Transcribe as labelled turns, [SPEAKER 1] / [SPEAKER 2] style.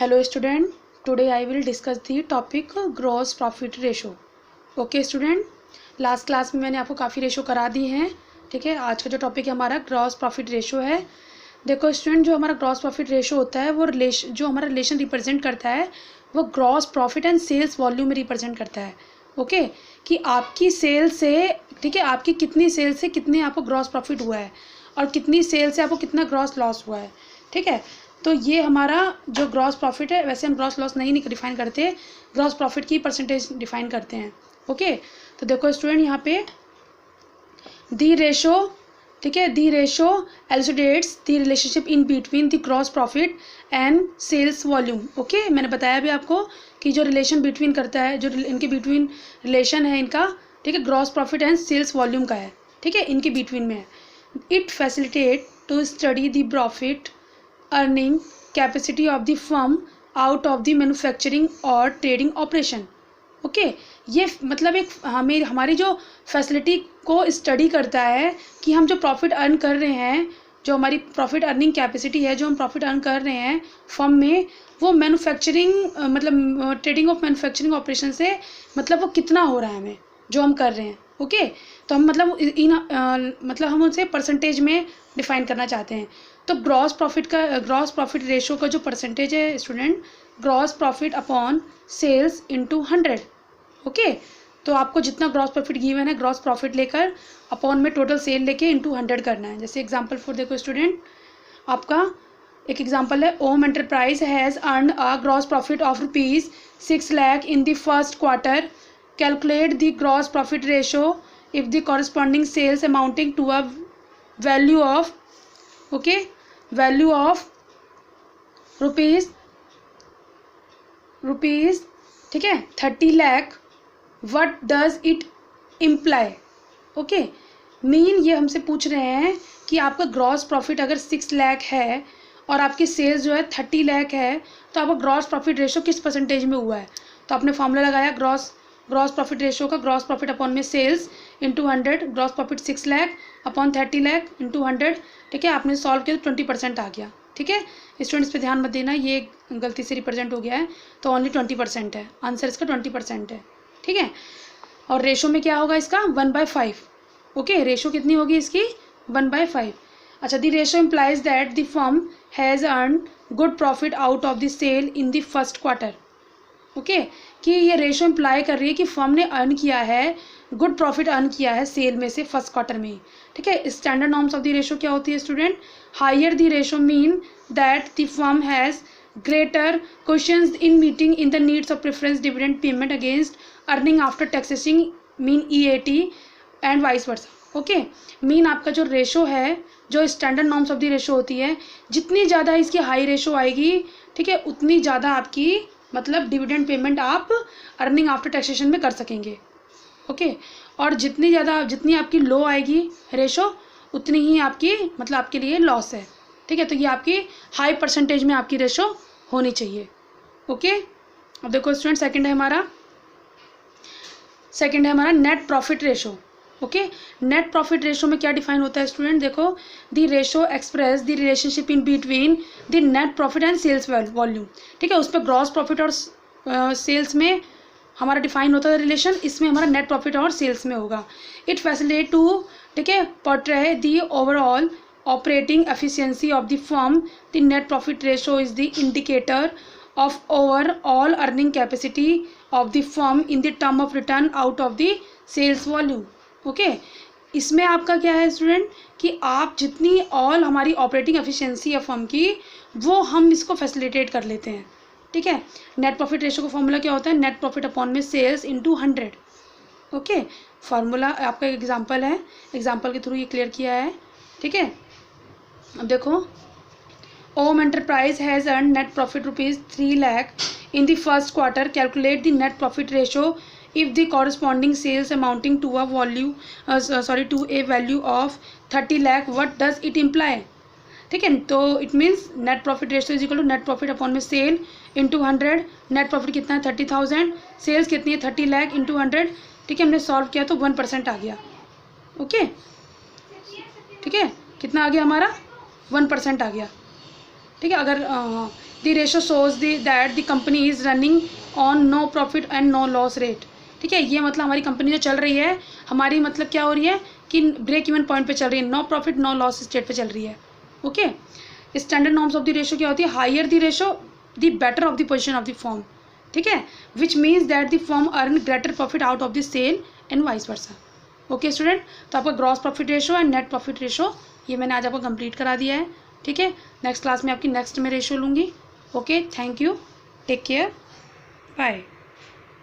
[SPEAKER 1] Hello student, today I will discuss the topic gross profit ratio. Okay student, last class में मैंने आपको काफ़ी ratio करा दी हैं. ठीक है, आज का जो टॉपिक है हमारा ग्रॉस प्रॉफिट रेशो है. देखो स्टूडेंट, जो हमारा ग्रॉस प्रॉफिट रेशो होता है वो जो हमारा रिलेशन रिप्रेजेंट करता है वो gross profit and sales volume में रिप्रेजेंट करता है. ओके कि आपकी सेल से, ठीक है, आपकी कितनी सेल से कितने आपको ग्रॉस प्रॉफिट हुआ है और कितनी सेल से आपको कितना ग्रॉस लॉस हुआ है. ठीक है, तो ये हमारा जो ग्रॉस प्रॉफिट है, वैसे हम ग्रॉस लॉस नहीं डिफाइन करते, ग्रॉस प्रॉफिट की परसेंटेज डिफाइन करते हैं. ओके, तो देखो स्टूडेंट, यहाँ पे दी रेशो, ठीक है, the ratio elucidates the relationship in between the gross profit and sales volume. Okay, मैंने बताया भी आपको कि जो रिलेशन बिटवीन करता है, जो इनके बिटवीन रिलेशन है इनका, ठीक है, gross profit and sales volume का है. ठीक है, इनके बिटवीन में है. It facilitate to study the profit earning capacity of the firm out of the manufacturing और ट्रेडिंग ऑपरेशन. ओके, ये मतलब एक हमारी जो फैसिलिटी को स्टडी करता है कि हम जो प्रॉफिट अर्न कर रहे हैं, जो हमारी प्रॉफिट अर्निंग कैपेसिटी है, जो हम प्रॉफिट अर्न कर रहे हैं फर्म में, वो मैन्युफैक्चरिंग मतलब ट्रेडिंग ऑफ मैन्युफैक्चरिंग ऑपरेशन से मतलब वो कितना हो रहा है हमें जो हम कर रहे हैं. ओके, तो हम मतलब हम उनसे परसेंटेज में डिफाइन करना चाहते हैं. तो ग्रॉस प्रॉफिट रेशो का जो परसेंटेज है student, gross profit upon sales into 100. Okay, तो आपको जितना ग्रॉस प्रॉफिट गिवन है, ग्रॉस प्रॉफिट लेकर अपॉन में टोटल सेल लेके इंटू 100 करना है. जैसे एग्जांपल फॉर देखो स्टूडेंट, आपका एक एग्जांपल है, Om enterprise has earn a gross profit of ₹6 lakh in the first quarter. Calculate the gross profit ratio if the corresponding sales amounting to a value of rupees ठीक है 30 lakh. what does it imply? Okay, mean ये हमसे पूछ रहे हैं कि आपका gross profit अगर 6 लाख है और आपकी सेल्स जो है 30 लाख है, तो आपका ग्रॉस प्रॉफिट रेशो किस परसेंटेज में हुआ है. तो आपने फॉर्मूला लगाया ग्रॉस प्रॉफिट रेशो का, ग्रॉस प्रॉफिट अपॉन में sales into 100. Gross profit 6 lakh upon 30 lakh into 100. ठीक है, आपने सॉल्व किया तो 20% आ गया. ठीक है स्टूडेंट्स, पे ध्यान मत देना, ये गलती से रिप्रेजेंट हो गया है, तो ओनली 20% है आंसर, इसका 20% है. ठीक है, और रेशो में क्या होगा इसका 1/5. ओके, रेशो कितनी होगी इसकी 1/5. अच्छा, the ratio implies that the firm has earn good profit out of the sale in the first quarter. Okay, कि ये रेशो इम्प्लाई कर रही है कि फर्म ने अर्न किया है, गुड प्रॉफिट अर्न किया है सेल में से फर्स्ट क्वार्टर में ही. ठीक है, standard norms of the ratio क्या होती है student, higher the ratio mean that the firm has greater questions in meeting in the needs of preference dividend payment against earning after taxing mean EAT and vice versa. Okay, mean आपका जो ratio है, जो standard norms of the ratio होती है, जितनी ज़्यादा इसकी high ratio आएगी, ठीक है, उतनी ज़्यादा आपकी मतलब डिविडेंड पेमेंट आप अर्निंग आफ्टर टैक्सेशन में कर सकेंगे. ओके, और जितनी आपकी लो आएगी रेशो, उतनी ही आपकी मतलब आपके लिए लॉस है. ठीक है, तो ये आपकी हाई परसेंटेज में आपकी रेशो होनी चाहिए. ओके, अब देखो स्टूडेंट, सेकंड है हमारा net profit ratio. Okay, net profit ratio में क्या डिफाइन होता है स्टूडेंट, देखो, the ratio express the relationship in between the net profit and sales volume. ठीक है, उस पर ग्रॉस प्रॉफिट और सेल्स में हमारा डिफाइन होता है रिलेशन, इसमें हमारा नेट प्रॉफिट और सेल्स में होगा. इट फैसिलिटेट टू, ठीक है, portray the overall operating efficiency of the firm. The net profit ratio is the indicator of overall earning capacity of the firm in the term of return out of the sales volume. Okay, इसमें आपका क्या है student कि आप जितनी all हमारी operating efficiency है firm की, वो हम इसको फैसिलिटेट कर लेते हैं. ठीक है, नेट प्रॉफिट रेशो का फॉर्मूला क्या होता है, नेट प्रॉफिट अपॉन में सेल्स इंटू 100. ओके, फार्मूला आपका एक एग्जांपल है, एग्जांपल के थ्रू ये क्लियर किया है. ठीक है, अब देखो, Om enterprise has earn net profit ₹3 lakh in the first quarter. Calculate the net profit ratio if the corresponding sales amounting to a value of 30 lakh. what does it imply? ठीक है, तो it means net profit ratio is equal to net profit upon में sale into 100. नेट प्रॉफिट कितना है 30,000, sales कितनी है 30 लाख इंटू 100. ठीक है, हमने सॉल्व किया तो 1% आ गया. ओके, ठीक है, कितना आ गया हमारा 1% आ गया. ठीक है, अगर the ratio shows that the company is running on no profit and no loss rate. ठीक है, ये मतलब हमारी कंपनी जो चल रही है, हमारी मतलब क्या हो रही है कि ब्रेक इवन पॉइंट पे चल रही है, no profit no loss state पे चल रही है। Okay, standard norms of the ratio क्या होती है, higher the ratio the better of the position of the firm. ठीक है, which means that the firm earn greater profit out of the sale and vice versa. Okay student, तो आपका gross profit ratio and net profit ratio ये मैंने आज आपको complete करा दिया है। ठीक है, नेक्स्ट क्लास में आपकी नेक्स्ट में रेशो लूँगी। Okay, thank you, take care, bye.